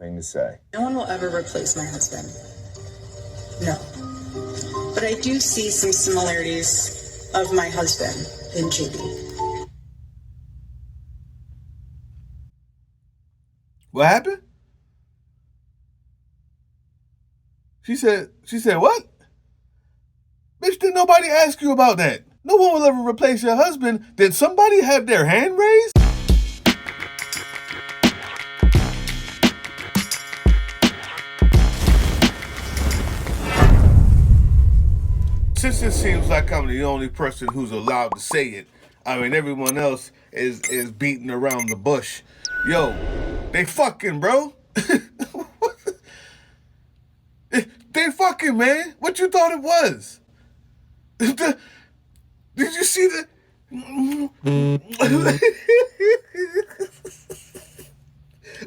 thing to say. No one will ever replace my husband. No. But I do see some similarities of my husband in JD. What happened? She said what? Bitch, did nobody ask you about that? No one will ever replace your husband. Did somebody have their hand raised? Since it seems like I'm the only person who's allowed to say it, I mean, everyone else is beating around the bush. Yo, they fucking, bro. They fucking, man. What you thought it was? Did you see the...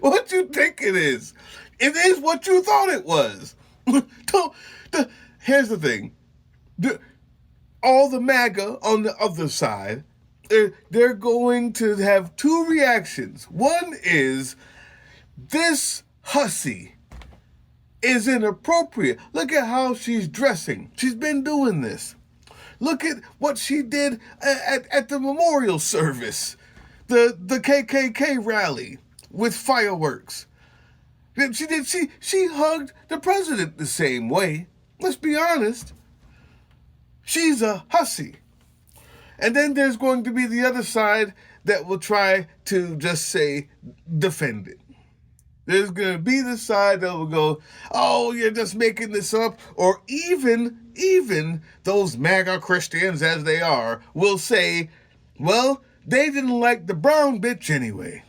What you think it is? It is what you thought it was. Here's the thing. All the MAGA on the other side, they're going to have two reactions. One is, this hussy is inappropriate. Look at how she's dressing. She's been doing this. Look at what she did at the memorial service, the KKK rally with fireworks. She hugged the president the same way. Let's be honest. She's a hussy. And then there's going to be the other side that will try to just say, defend it. There's going to be the side that will go, oh, you're just making this up. Or even those MAGA Christians, as they are, will say, well, they didn't like the brown bitch anyway.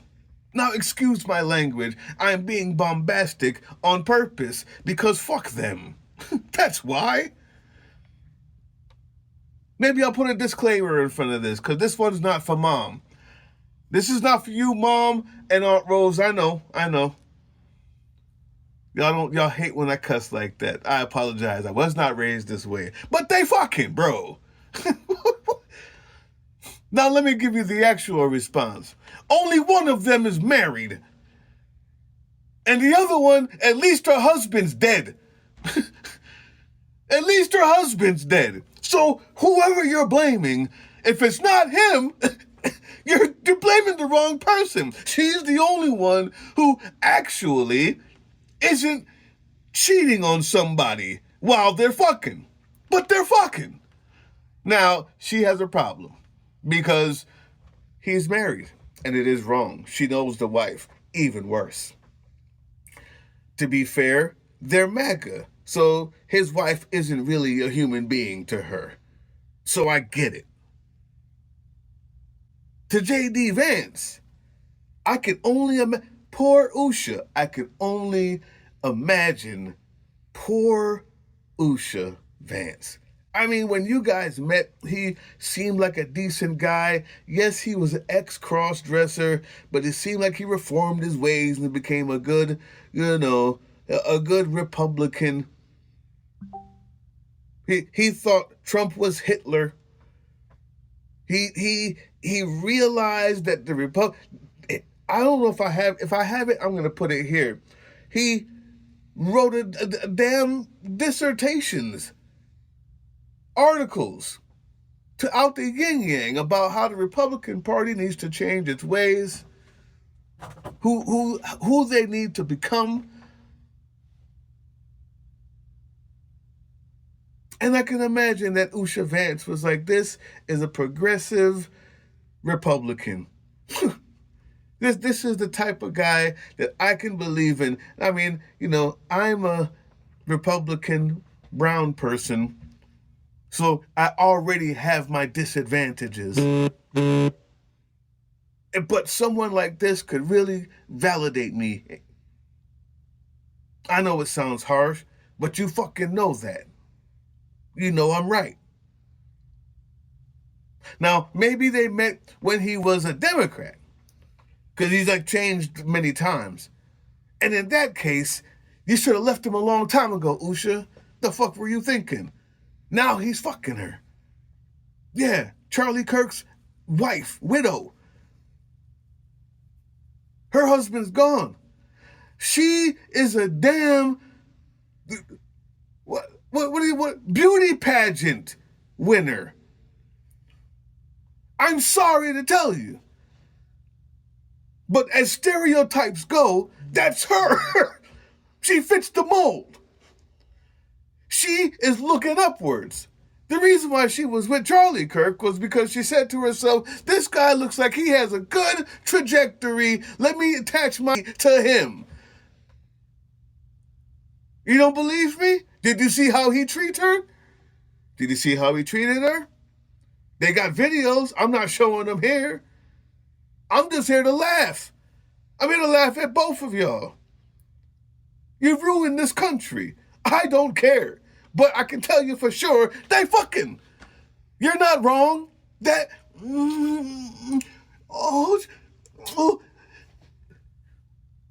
Now, excuse my language. I'm being bombastic on purpose because fuck them. That's why. Maybe I'll put a disclaimer in front of this because this one's not for Mom. This is not for you, Mom and Aunt Rose. I know. Y'all hate when I cuss like that. I apologize. I was not raised this way. But they fucking, bro. Now let me give you the actual response. Only one of them is married. And the other one, at least her husband's dead. At least her husband's dead. So whoever you're blaming, if it's not him, you're blaming the wrong person. She's the only one who actually isn't cheating on somebody while they're fucking. But they're fucking. Now, she has a problem because he's married and it is wrong. She knows the wife. Even worse. To be fair, they're MAGA. So his wife isn't really a human being to her. So I get it. To JD Vance, I can only imagine, poor Usha, I can only imagine poor Usha Vance. I mean, when you guys met, he seemed like a decent guy. Yes, he was an ex-cross-dresser, but it seemed like he reformed his ways and became a good, a good Republican. He thought Trump was Hitler. He realized that the I don't know if I have it, I'm going to put it here. He wrote a damn dissertations, articles to out the yin-yang about how the Republican Party needs to change its ways, who they need to become. And I can imagine that Usha Vance was like, this is a progressive Republican. This is the type of guy that I can believe in. I mean, I'm a Republican brown person, so I already have my disadvantages. But someone like this could really validate me. I know it sounds harsh, but you fucking know that. You know I'm right. Now, maybe they met when he was a Democrat, because he's changed many times. And in that case, you should have left him a long time ago, Usha. The fuck were you thinking? Now he's fucking her. Yeah, Charlie Kirk's wife, widow. Her husband's gone. She is a damn what beauty pageant winner. I'm sorry to tell you. But as stereotypes go, that's her. She fits the mold. She is looking upwards. The reason why she was with Charlie Kirk was because she said to herself, this guy looks like he has a good trajectory. Let me attach my to him. You don't believe me? Did you see how he treats her? Did you see how he treated her? They got videos. I'm not showing them here. I'm just here to laugh. I'm here to laugh at both of y'all. You've ruined this country. I don't care. But I can tell you for sure, they fucking. You're not wrong. That.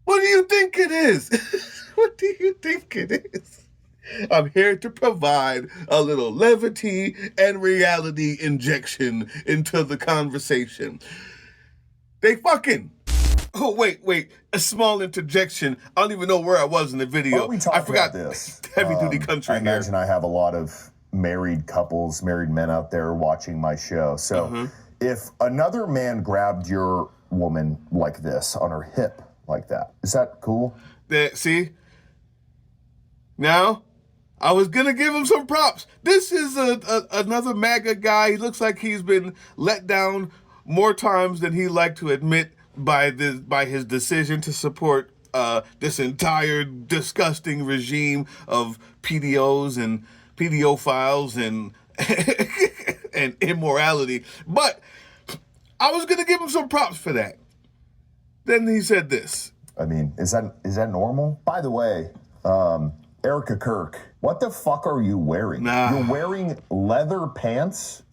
What do you think it is? What do you think it is? I'm here to provide a little levity and reality injection into the conversation. They fucking. Oh, wait. A small interjection. I don't even know where I was in the video. I forgot this. Heavy duty country. I imagine I have a lot of married couples, married men out there watching my show. So if another man grabbed your woman like this on her hip like that, is that cool? See? Now, I was going to give him some props. This is another MAGA guy. He looks like he's been let down more times than he liked to admit by his decision to support this entire disgusting regime of PDOs and pedophiles and and immorality. But I was gonna give him some props for that. Then he said this. I mean, is that normal? By the way, Erika Kirk, what the fuck are you wearing? Nah. You're wearing leather pants?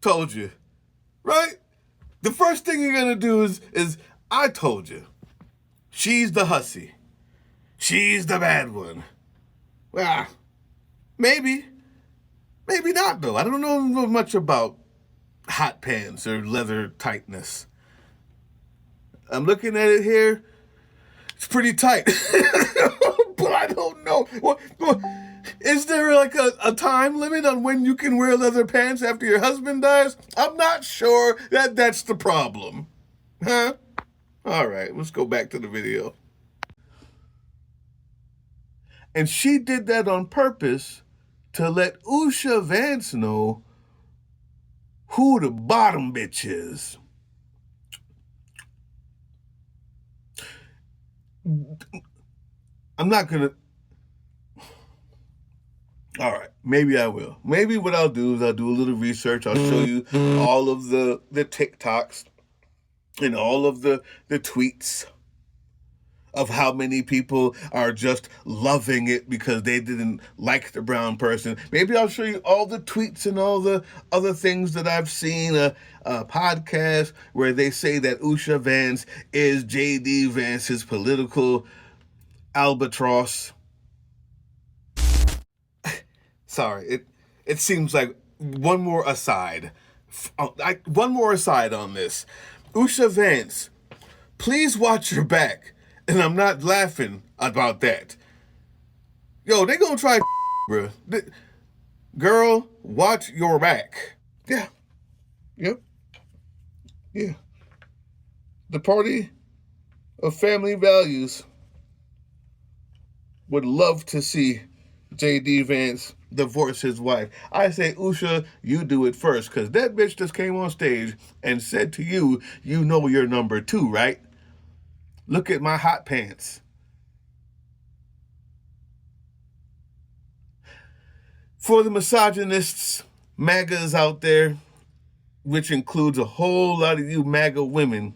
Told you. Right? The first thing you're gonna do is I told you. She's the hussy. She's the bad one. Well, maybe. Maybe not, though. I don't know much about hot pants or leather tightness. I'm looking at it here. It's pretty tight. But I don't know. What, is there like a time limit on when you can wear leather pants after your husband dies? I'm not sure that's the problem. Huh? All right, let's go back to the video. And she did that on purpose to let Usha Vance know who the bottom bitch is. I'm not gonna. All right, maybe I will. Maybe what I'll do is I'll do a little research. I'll show you all of the TikToks and all of the tweets of how many people are just loving it because they didn't like the brown person. Maybe I'll show you all the tweets and all the other things that I've seen, a podcast where they say that Usha Vance is JD Vance's political albatross. Sorry, it seems like one more aside on this. Usha Vance, please watch your back. And I'm not laughing about that. Yo, they gonna try, bro. Girl, watch your back. Yeah. Yep. Yeah. The party of family values would love to see JD Vance divorce his wife. I say, Usha, you do it first, because that bitch just came on stage and said to you, you know you're number 2, right? Look at my hot pants. For the misogynists, MAGAs out there, which includes a whole lot of you MAGA women,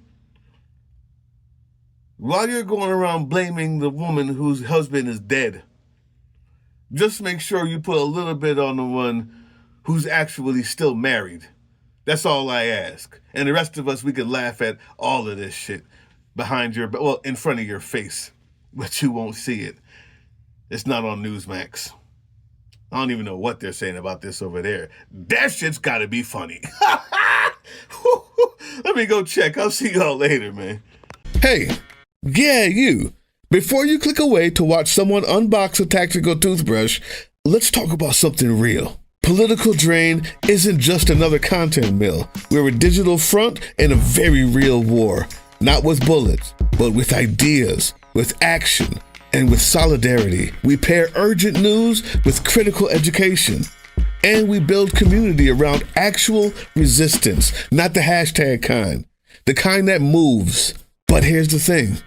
while you're going around blaming the woman whose husband is dead, just make sure you put a little bit on the one who's actually still married. That's all I ask. And the rest of us, we can laugh at all of this shit in front of your face, but you won't see it. It's not on Newsmax. I don't even know what they're saying about this over there. That shit's gotta be funny. Let me go check. I'll see y'all later, man. Hey, yeah, you. Before you click away to watch someone unbox a tactical toothbrush, let's talk about something real. Political Drain isn't just another content mill. We're a digital front in a very real war. Not with bullets, but with ideas, with action, and with solidarity. We pair urgent news with critical education. And we build community around actual resistance, not the hashtag kind. The kind that moves. But here's the thing.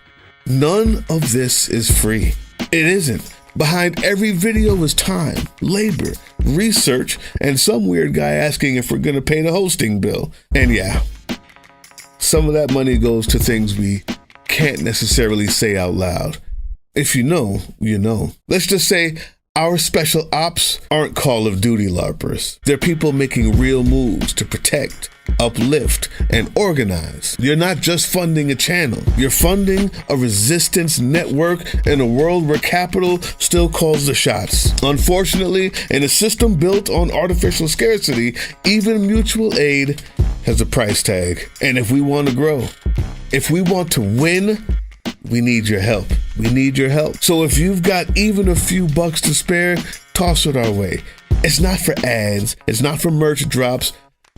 None of this is free. It isn't. Behind every video is time, labor, research, and some weird guy asking if we're going to pay the hosting bill. And yeah, some of that money goes to things we can't necessarily say out loud. If you know, you know. Let's just say our special ops aren't Call of Duty LARPers. They're people making real moves to protect, uplift, and organize. You're not just funding a channel. You're funding a resistance network in a world where capital still calls the shots. Unfortunately, in a system built on artificial scarcity, even mutual aid has a price tag. And if we want to grow, if we want to win, we need your help. We need your help. So if you've got even a few bucks to spare, toss it our way. It's not for ads, it's not for merch drops,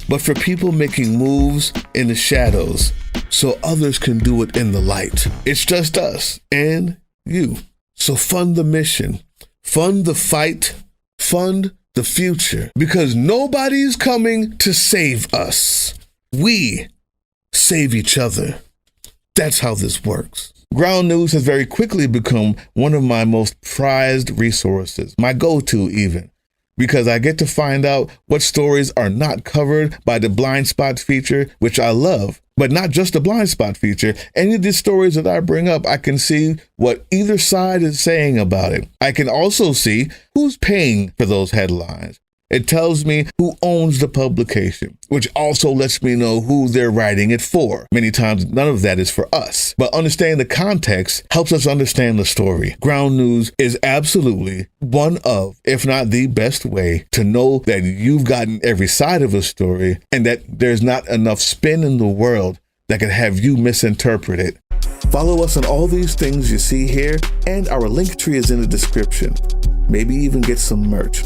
but for people making moves in the shadows so others can do it in the light. It's just us and you. So fund the mission, fund the fight, fund the future, because nobody's coming to save us. We save each other. That's how this works. Ground News has very quickly become one of my most prized resources, my go-to even, because I get to find out what stories are not covered by the blind spot feature, which I love. But not just the blind spot feature. Any of these stories that I bring up, I can see what either side is saying about it. I can also see who's paying for those headlines. It tells me who owns the publication, which also lets me know who they're writing it for. Many times, none of that is for us. But understanding the context helps us understand the story. Ground News is absolutely one of, if not the best way to know that you've gotten every side of a story and that there's not enough spin in the world that can have you misinterpret it. Follow us on all these things you see here, and our link tree is in the description. Maybe even get some merch.